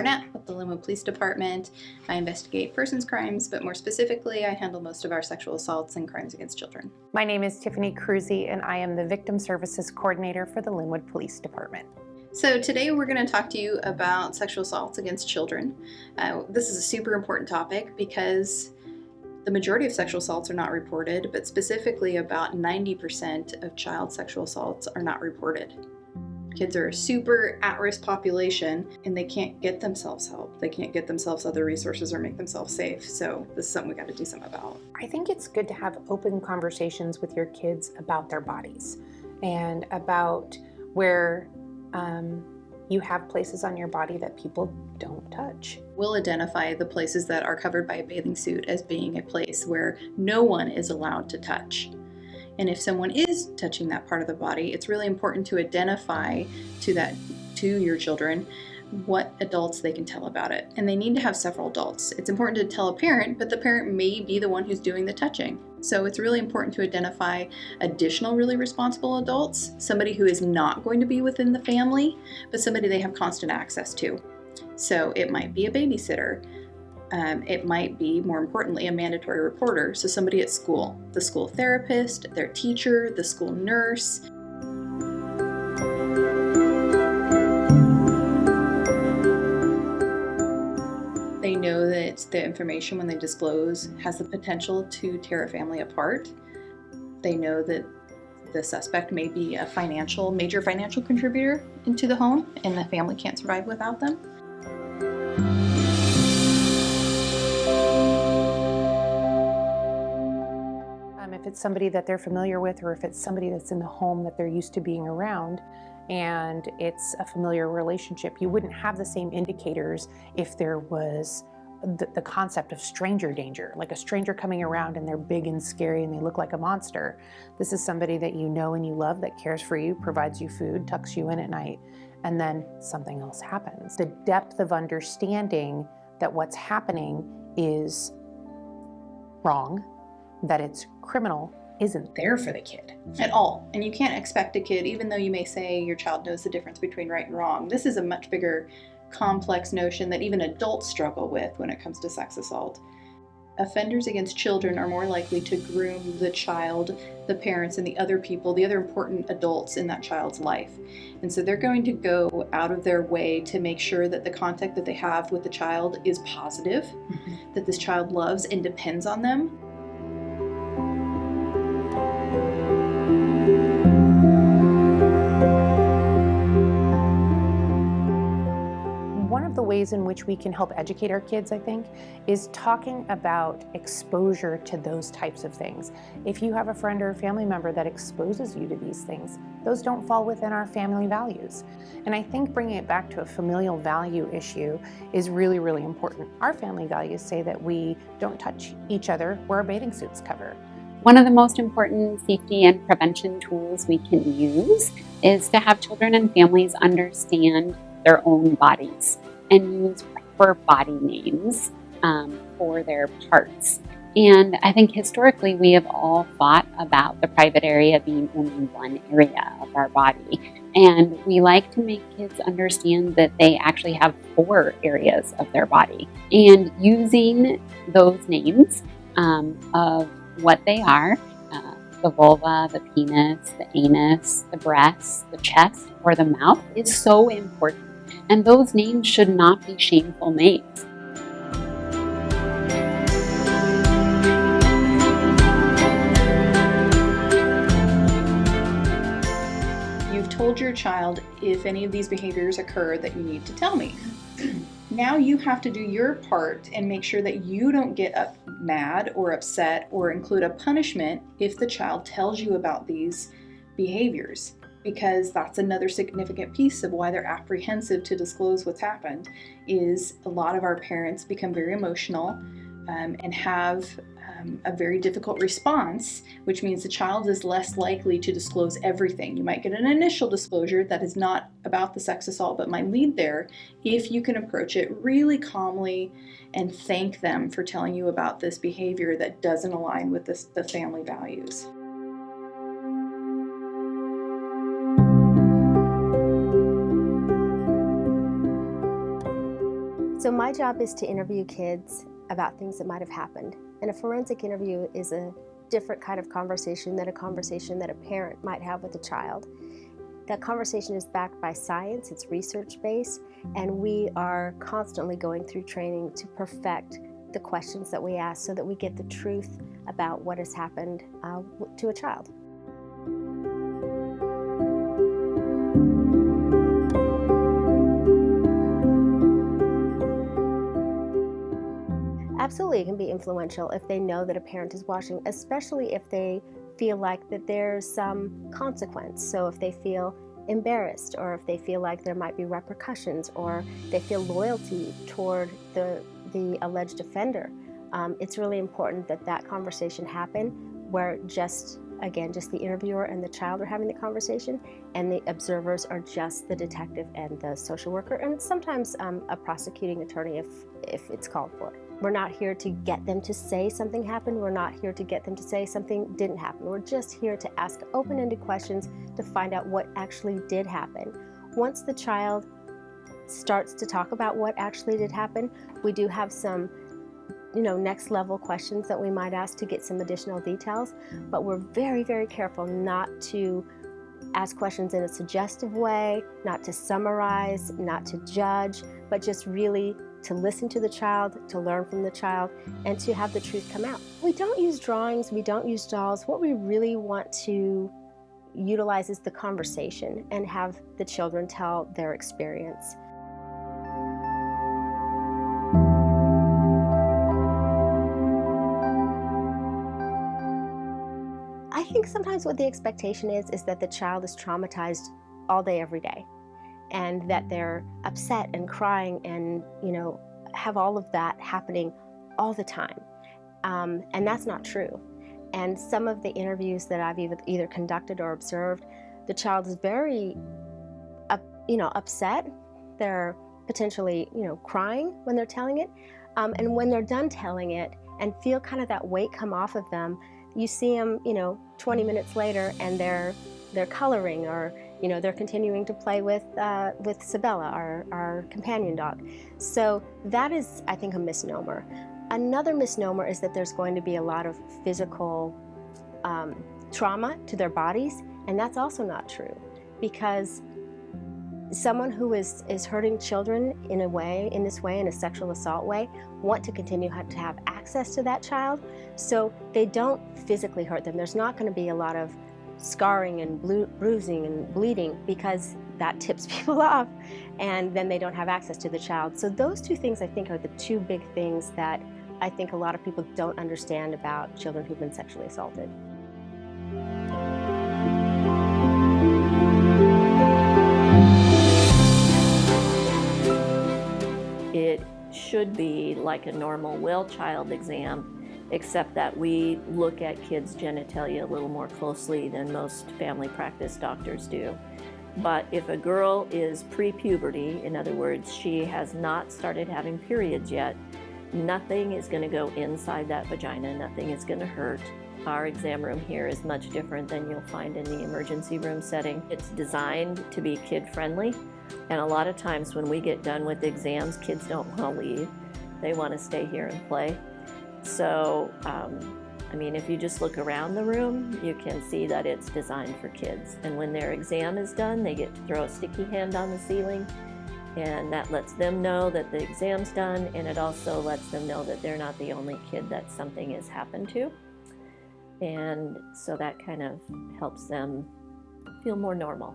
Barnett with the Lynnwood Police Department. I investigate persons crimes, but more specifically, I handle most of our sexual assaults and crimes against children. My name is Tiffany Cruzy, and I am the Victim Services Coordinator for the Lynnwood Police Department. So today we're going to talk to you about sexual assaults against children. This is a super important topic because the majority of sexual assaults are not reported, but specifically about 90% of child sexual assaults are not reported. Kids are a super at-risk population and they can't get themselves help. They can't get themselves other resources or make themselves safe. So this is something we got to do something about. I think it's good to have open conversations with your kids about their bodies and about where you have places on your body that people don't touch. We'll identify the places that are covered by a bathing suit as being a place where no one is allowed to touch. And if someone is touching that part of the body, it's really important to identify to your children what adults they can tell about it. And they need to have several adults. It's important to tell a parent, but the parent may be the one who's doing the touching. So it's really important to identify additional really responsible adults, somebody who is not going to be within the family, but somebody they have constant access to. So it might be a babysitter. It might be, more importantly, a mandatory reporter, so somebody at school, the school therapist, their teacher, the school nurse. They know that the information, when they disclose, has the potential to tear a family apart. They know that the suspect may be a major financial contributor into the home, and the family can't survive without them. If it's somebody that they're familiar with, or if it's somebody that's in the home that they're used to being around, and it's a familiar relationship, you wouldn't have the same indicators if there was the concept of stranger danger, like a stranger coming around and they're big and scary and they look like a monster. This is somebody that you know and you love, that cares for you, provides you food, tucks you in at night, and then something else happens. The depth of understanding that what's happening is wrong, that it's criminal, isn't there for the kid at all. And you can't expect a kid, even though you may say your child knows the difference between right and wrong, this is a much bigger, complex notion that even adults struggle with when it comes to sex assault. Offenders against children are more likely to groom the child, the parents, and the other people, the other important adults in that child's life. And so they're going to go out of their way to make sure that the contact that they have with the child is positive, that this child loves and depends on them. One of the ways in which we can help educate our kids, I think, is talking about exposure to those types of things. If you have a friend or a family member that exposes you to these things, those don't fall within our family values. And I think bringing it back to a familial value issue is really, really important. Our family values say that we don't touch each other where our bathing suits cover. One of the most important safety and prevention tools we can use is to have children and families understand their own bodies and use proper body names for their parts. And I think historically we have all thought about the private area being only one area of our body. And we like to make kids understand that they actually have 4 areas of their body. And using those names of what they are, the vulva, the penis, the anus, the breasts, the chest, or the mouth, is so important. And those names should not be shameful names. You've told your child, if any of these behaviors occur, that you need to tell me. Now you have to do your part and make sure that you don't get mad or upset or include a punishment if the child tells you about these behaviors, because that's another significant piece of why they're apprehensive to disclose what's happened. Is a lot of our parents become very emotional and have a very difficult response, which means the child is less likely to disclose everything. You might get an initial disclosure that is not about the sex assault but might lead there if you can approach it really calmly and thank them for telling you about this behavior that doesn't align with the family values. So my job is to interview kids about things that might have happened. And a forensic interview is a different kind of conversation than a conversation that a parent might have with a child. That conversation is backed by science, it's research-based, and we are constantly going through training to perfect the questions that we ask so that we get the truth about what has happened to a child. Absolutely, it can be influential if they know that a parent is watching, especially if they feel like that there's some consequence. So if they feel embarrassed, or if they feel like there might be repercussions, or they feel loyalty toward the alleged offender, it's really important that that conversation happen where just the interviewer and the child are having the conversation, and the observers are just the detective and the social worker, and sometimes a prosecuting attorney if it's called for. We're not here to get them to say something happened. We're not here to get them to say something didn't happen. We're just here to ask open-ended questions to find out what actually did happen. Once the child starts to talk about what actually did happen, we do have some next level questions that we might ask to get some additional details, but we're very, very careful not to ask questions in a suggestive way, not to summarize, not to judge, but just really to listen to the child, to learn from the child, and to have the truth come out. We don't use drawings, we don't use dolls. What we really want to utilize is the conversation and have the children tell their experience. I think sometimes what the expectation is that the child is traumatized all day, every day, and that they're upset and crying and, have all of that happening all the time. And that's not true. And some of the interviews that I've either conducted or observed, the child is very, upset. They're potentially, crying when they're telling it. And when they're done telling it and feel kind of that weight come off of them, you see them, 20 minutes later, and they're coloring, or they're continuing to play with Sabella, our companion dog. So that is, I think, a misnomer. Another misnomer is that there's going to be a lot of physical trauma to their bodies, and that's also not true, because someone who is hurting children in a sexual assault way, want to continue to have access to that child, so they don't physically hurt them. There's not going to be a lot of scarring and bruising and bleeding, because that tips people off, and then they don't have access to the child. So those two things, I think, are the two big things that I think a lot of people don't understand about children who've been sexually assaulted. It should be like a normal well-child exam, except that we look at kids' genitalia a little more closely than most family practice doctors do. But if a girl is pre-puberty, in other words, she has not started having periods yet, nothing is going to go inside that vagina, nothing is going to hurt. Our exam room here is much different than you'll find in the emergency room setting. It's designed to be kid-friendly, and a lot of times when we get done with exams, kids don't want to leave. They want to stay here and play. So, if you just look around the room, you can see that it's designed for kids. And when their exam is done, they get to throw a sticky hand on the ceiling, and that lets them know that the exam's done, and it also lets them know that they're not the only kid that something has happened to. And so that kind of helps them feel more normal.